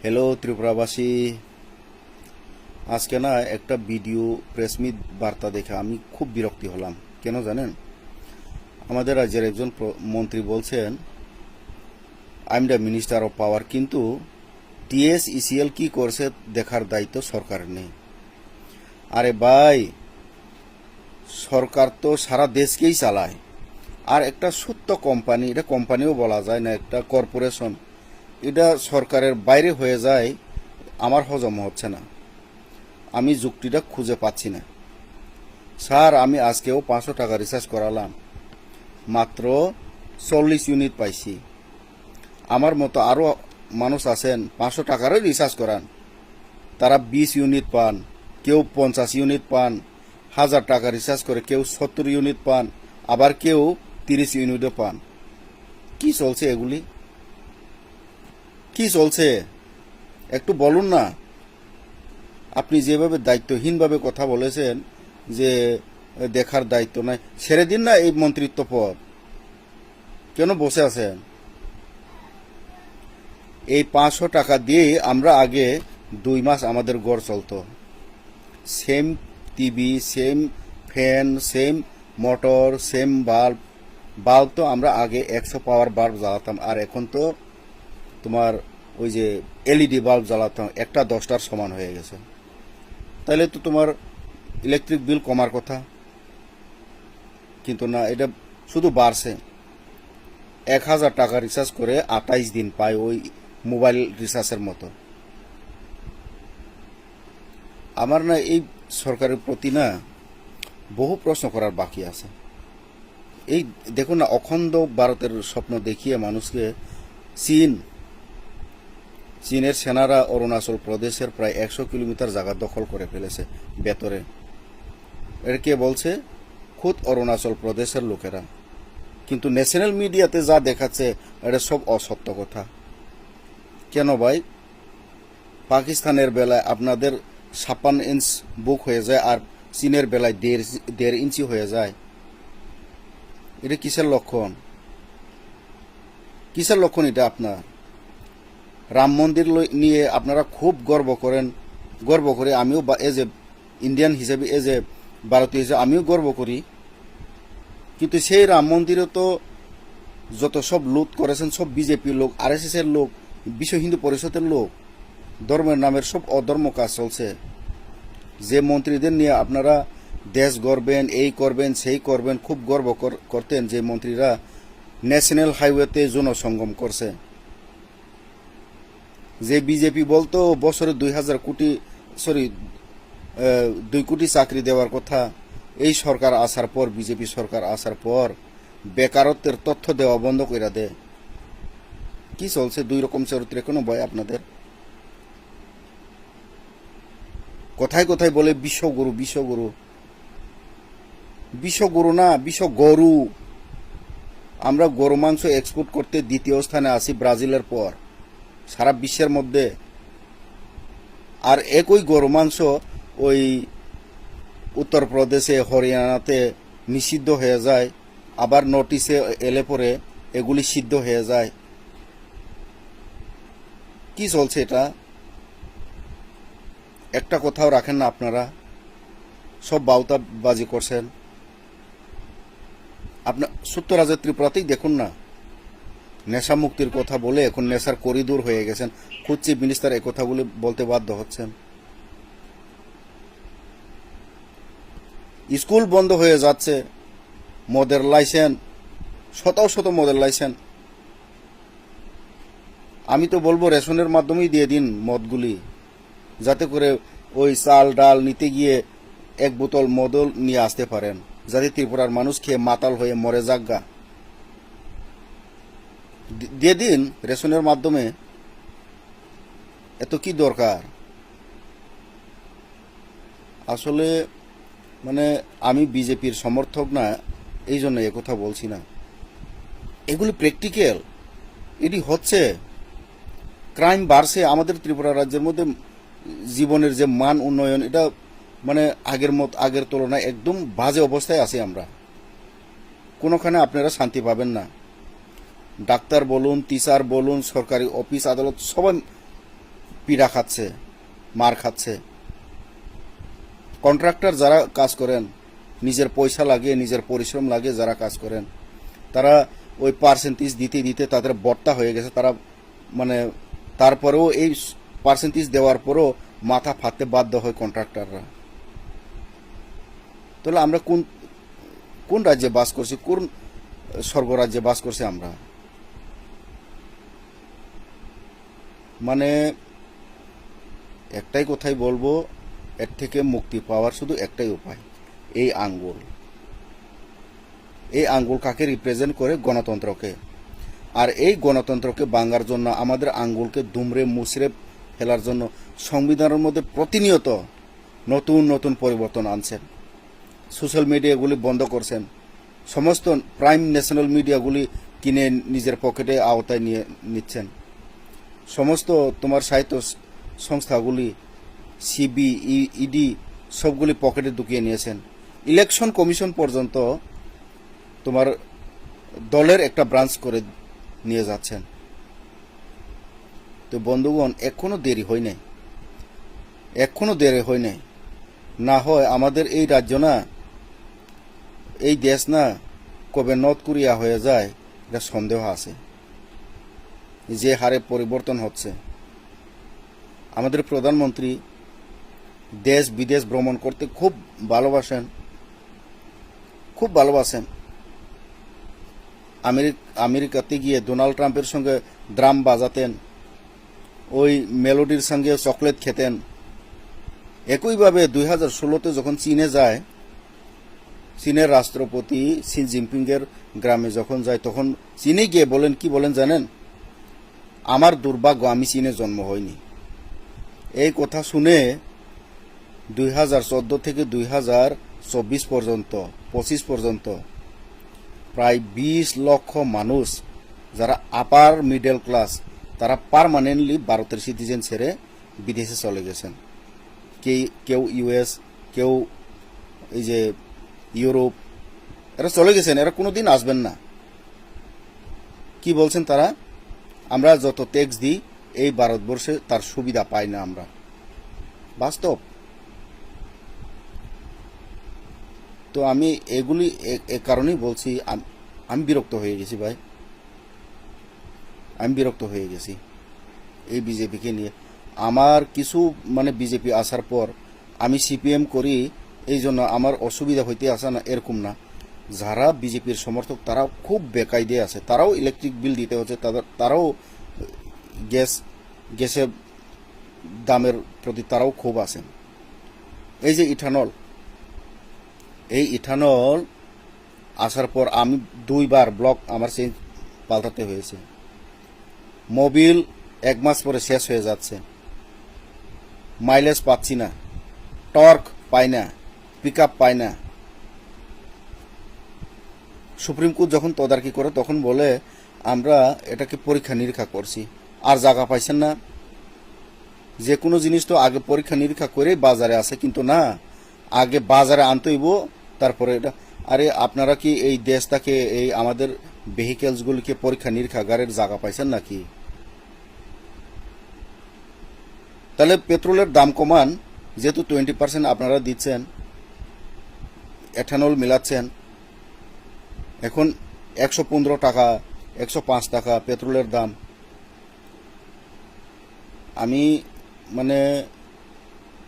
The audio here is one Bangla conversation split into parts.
হ্যালো ত্রিপুরাবাসী, আজকে না একটা ভিডিও প্রেসমিট বার্তা দেখে আমি খুব বিরক্তি হলাম। কেন জানেন? আমাদের রাজ্যের একজন মন্ত্রী বলছেন I am the minister of power, কিন্তু টিএসইসিএল কি করছে দেখার দায়িত্ব সরকারের নেই। আরে ভাই, সরকার তো সারা দেশকেই চালায়, আর একটা সত্য কোম্পানি, এটা কোম্পানিও বলা যায় না, একটা কর্পোরেশন, এটা সরকারের বাইরে হয়ে যায়। আমার হজম হচ্ছে না, আমি যুক্তিটা খুঁজে পাচ্ছি না। স্যার, আমি আজকেও 500 টাকা রিচার্জ করালাম, মাত্র 40 ইউনিট পাইছি। আমার মতো আরও মানুষ আছেন 500 টাকারও রিচার্জ করান, তারা 20 ইউনিট পান, কেউ 50 ইউনিট পান। 1000 টাকা রিচার্জ করে কেউ 70 ইউনিট পান, আবার কেউ 30 ইউনিটও পান। কি চলছে এগুলি? কি চলছে একটু বলুন না। আপনি যেভাবে দায়িত্বহীনভাবে কথা বলেছেন যে দেখার দায়িত্ব নাই, ছেড়ে দিন না এই মন্ত্রিত্ব পদ। কেন বসে আছেন? এই 500 টাকা দিয়ে আমরা আগে 2 মাস আমাদের ঘর চলতো। Same TV, same fan, same motor, same bulb. Bulb তো আমরা আগে 100 পাওয়ার বাল্ব জ্বালাতাম, আর এখন তো তোমার ওই যে এলইডি বাল্ব জ্বালাতাম, একটা 10টার সমান হয়ে গেছে। তাহলে তো তোমার ইলেকট্রিক বিল কমার কথা, কিন্তু না, এটা শুধু বাড়ছে। 1000 টাকা রিচার্জ করে 28 দিন পায়, ওই মোবাইল রিচার্জের মতো। আমার না এই সরকারের প্রতি না বহু প্রশ্ন করার বাকি আছে। এই দেখুন না, অখণ্ড ভারতের স্বপ্ন দেখিয়ে মানুষকে চীনের সেনারা অরুণাচল প্রদেশের প্রায় 100 কিলোমিটার জায়গা দখল করে ফেলেছে ভেতরে। এর কে বলছে? খুদ অরুণাচল প্রদেশের লোকেরা। কিন্তু ন্যাশনাল মিডিয়াতে যা দেখাচ্ছে এটা সব অসত্য কথা। কেন ভাই? পাকিস্তানের বেলায় আপনাদের 56 ইঞ্চ বুক হয়ে যায়, আর চীনের বেলায় 1.5 ইঞ্চি হয়ে যায়। এটা কিসের লক্ষণ? কিসের লক্ষণ এটা আপনার? রাম মন্দির নিয়ে আপনারা খুব গর্ব করে আমিও এজ এ ইন্ডিয়ান হিসেবে, এজ এ ভারতীয় হিসেবে আমিও গর্ব করি। কিন্তু সেই রাম মন্দিরে তো যত সব লুট করেছেন সব বিজেপির লোক, আরএসএস এর লোক, বিশ্ব হিন্দু পরিষদের লোক। ধর্মের নামের সব অধর্ম কাজ চলছে। যে মন্ত্রীদের নিয়ে আপনারা দেশ গড়বেন, এই করবেন, সেই করবেন, খুব গর্ব করতেন, যে মন্ত্রীরা ন্যাশনাল হাইওয়েতে জনসঙ্গম করছে। যে বিজেপি বলতো বছরে 2 কোটি চাকরি দেওয়ার কথা, এই সরকার আসার পর, বিজেপি সরকার আসার পর বেকারত্বের তথ্য দেওয়া বন্ধ করে দেয়। কি চলছে? 2 রকম চরিত্রে কোনো ভয় আপনাদের? কোথায় কোথায় বলে বিশ্বগুরু, বিশ্বগুরু। বিশ্বগুরু না, বিশ্বগরু। আমরা গরু মাংস এক্সপোর্ট করতে 2য় স্থানে আছি ব্রাজিলের পর সারা বিশ্বের মধ্যে। আর একই গরু মাংস ওই উত্তরপ্রদেশে, হরিয়ানাতে নিষিদ্ধ হয়ে যায়, আবার নোটিশে এলে পরে এগুলি সিদ্ধ হয়ে যায়। কি চলছে এটা? একটা কথাও রাখেন না আপনারা, সব বাউতাবাজি করছেন। আপনার সত্যরাজের ত্রিপুরাতেই দেখুন না, নেশা মুক্তির কথা বলে এখন নেশার করিডোর হয়ে গেছেন। খুদ চিফ মিনিস্টার এ কথাগুলি বলতে বাধ্য হচ্ছেন। স্কুল বন্ধ হয়ে যাচ্ছে, মদের লাইসেন্স, শত মদের লাইসেন্স। আমি তো বলবো রেশনের মাধ্যমেই দিয়ে দিন মদগুলি, যাতে করে ওই চাল ডাল নিতে গিয়ে 1 বোতল মদও নিয়ে আসতে পারেন, যাতে ত্রিপুরার মানুষ খেয়ে মাতাল হয়ে মরে যাগা। দিয়ে দিন রেশনের মাধ্যমে। এত কি দরকার? আসলে মানে আমি বিজেপির সমর্থক না, এই জন্য একথা বলছি না। এগুলি প্র্যাকটিক্যাল, এটি হচ্ছে। ক্রাইম বাড়ছে আমাদের ত্রিপুরা রাজ্যের মধ্যে। জীবনের যে মান উন্নয়ন, এটা মানে আগের তুলনায় একদম বাজে অবস্থায় আছি আমরা। কোনোখানে আপনারা শান্তি পাবেন না। ডাক্তার বলুন, টিচার বলুন, সরকারি অফিস আদালত, সবাই পীড়া খাচ্ছে, মার খাচ্ছে। কন্ট্রাক্টর যারা কাজ করেন, নিজের পয়সা লাগিয়ে, নিজের পরিশ্রম লাগিয়ে যারা কাজ করেন, তারা ওই পার্সেন্টেজ দিতে দিতে তাদের বর্তা হয়ে গেছে। তারা মানে তারপরেও এই পার্সেন্টেজ দেওয়ার পরও মাথা ফাটতে বাধ্য হয় কন্ট্রাক্টররা। তাহলে আমরা কোন কোন রাজ্যে বাস করছি, কোন স্বর্গরাজ্যে বাস করছি আমরা? মানে একটাই কথাই বলবো, এর থেকে মুক্তি পাওয়ার শুধু একটাই উপায়, এই আঙ্গুল। এই আঙ্গুল কাকে রিপ্রেজেন্ট করে? গণতন্ত্রকে। আর এই গণতন্ত্রকে ভাঙার জন্য, আমাদের আঙ্গুলকে দুমড়ে মুচড়ে ফেলার জন্য সংবিধানের মধ্যে প্রতিনিয়ত নতুন নতুন পরিবর্তন আনছেন। সোশ্যাল মিডিয়াগুলি বন্ধ করছেন, সমস্ত প্রাইম ন্যাশনাল মিডিয়াগুলি কিনে নিজের পকেটে আওতায় নিয়ে নিচ্ছেন। সমস্ত তোমার সাহিত্য সংস্থাগুলি, সিবি, ইডি সবগুলি পকেটে ঢুকিয়ে নিয়েছেন। ইলেকশন কমিশন পর্যন্ত তোমার দলের একটা ব্রাঞ্চ করে নিয়ে যাচ্ছেন। তো বন্ধুগণ, এখনো দেরি হয় নাই, এখনো দেরি হয় নাই। না হয় আমাদের এই রাজ্য না, এই দেশ না কবে নর্থ কোরিয়া হয়ে যায় এটা সন্দেহ আছে। যে হারে পরিবর্তন হচ্ছে, আমাদের প্রধানমন্ত্রী দেশ বিদেশ ভ্রমণ করতে খুব ভালোবাসেন, খুব ভালোবাসেন। আমেরিকাতে গিয়ে ডোনাল্ড ট্রাম্পের সঙ্গে ড্রাম বাজাতেন, ওই মেলোডির সঙ্গে চকলেট খেতেন। একইভাবে 2016-তে যখন চীনে যায়, চীনের রাষ্ট্রপতি শি জিনপিংয়ের গ্রামে যখন যায়, তখন চীনে গিয়ে বলেন, কি বলেন জানেন? আমার দুর্ভাগ্য আমি চীনে জন্ম হইনি। এই কথা শুনে 2014 থেকে 2024 পর্যন্ত 25 পর্যন্ত প্রায় 20 লক্ষ মানুষ যারা আপার মিডল ক্লাস, তারা পার্মানেন্টলি ভারতের সিটিজেন ছেড়ে বিদেশে চলে গেছেন। কেউ ইউএস, কেউ এই যে ইউরোপ, এরা চলে গেছেন। এরা কোনোদিন আসবেন না। কি বলছেন তারা? আমরা যত ট্যাক্স দিই এই ভারতবর্ষে তার সুবিধা পাই না আমরা। বাস্তব। তো আমি এগুলি এ কারণেই বলছি, আমি বিরক্ত হয়ে গেছি ভাই, আমি বিরক্ত হয়ে গেছি এই বিজেপিকে নিয়ে। আমার কিছু মানে বিজেপি আসার পর আমি সিপিএম করি, এই জন্য আমার অসুবিধা হইতে আসে না, এরকম না। যারা বিজেপির সমর্থক তারা খুব বেকায়দে আছে, তারাও ইলেকট্রিক বিল দিতে হচ্ছে, তারাও গ্যাসের দামের প্রতি তারাও খুব আছেন। এই যে ইথানল, এই ইথানল আসার পর আমি 2বার ব্লক আমার চেঞ্জ পাল্টাতে হয়েছে। মোবিল 1 মাস পরে শেষ হয়ে যাচ্ছে, মাইলেজ পাচ্ছি না, টর্ক পাই না, পিক আপ পাই না। সুপ্রিম কোর্ট যখন তদারকি করে তখন বলে আমরা এটাকে পরীক্ষা নিরীক্ষা করছি, আর জায়গা পাইছেন না। যে কোনো জিনিস তো আগে পরীক্ষা নিরীক্ষা করে বাজারে আসে, কিন্তু না, আগে বাজারে আনতে হইব, তারপরে এটা। আরে আপনারা কি এই দেশটাকে, এই আমাদের ভেহিকেলসগুলিকে পরীক্ষা নিরীক্ষাগারের জায়গা পাইছেন নাকি? তাহলে পেট্রোলের দাম কমান, যেহেতু 20% আপনারা দিচ্ছেন, এথানল মিলাচ্ছেন, এখন 115 টাকা 105 টাকা পেট্রোলের দাম। আমি মানে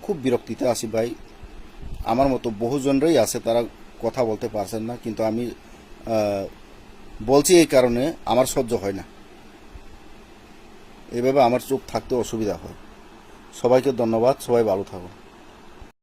খুব বিরক্তিতে আছি ভাই। আমার মতো বহুজনরাই আছে, তারা কথা বলতে পারছেন না, কিন্তু আমি বলছি এই কারণে আমার সহ্য হয় না, এভাবে আমার চুপ থাকতে অসুবিধা হয়। সবাইকে ধন্যবাদ, সবাই ভালো থাকুন।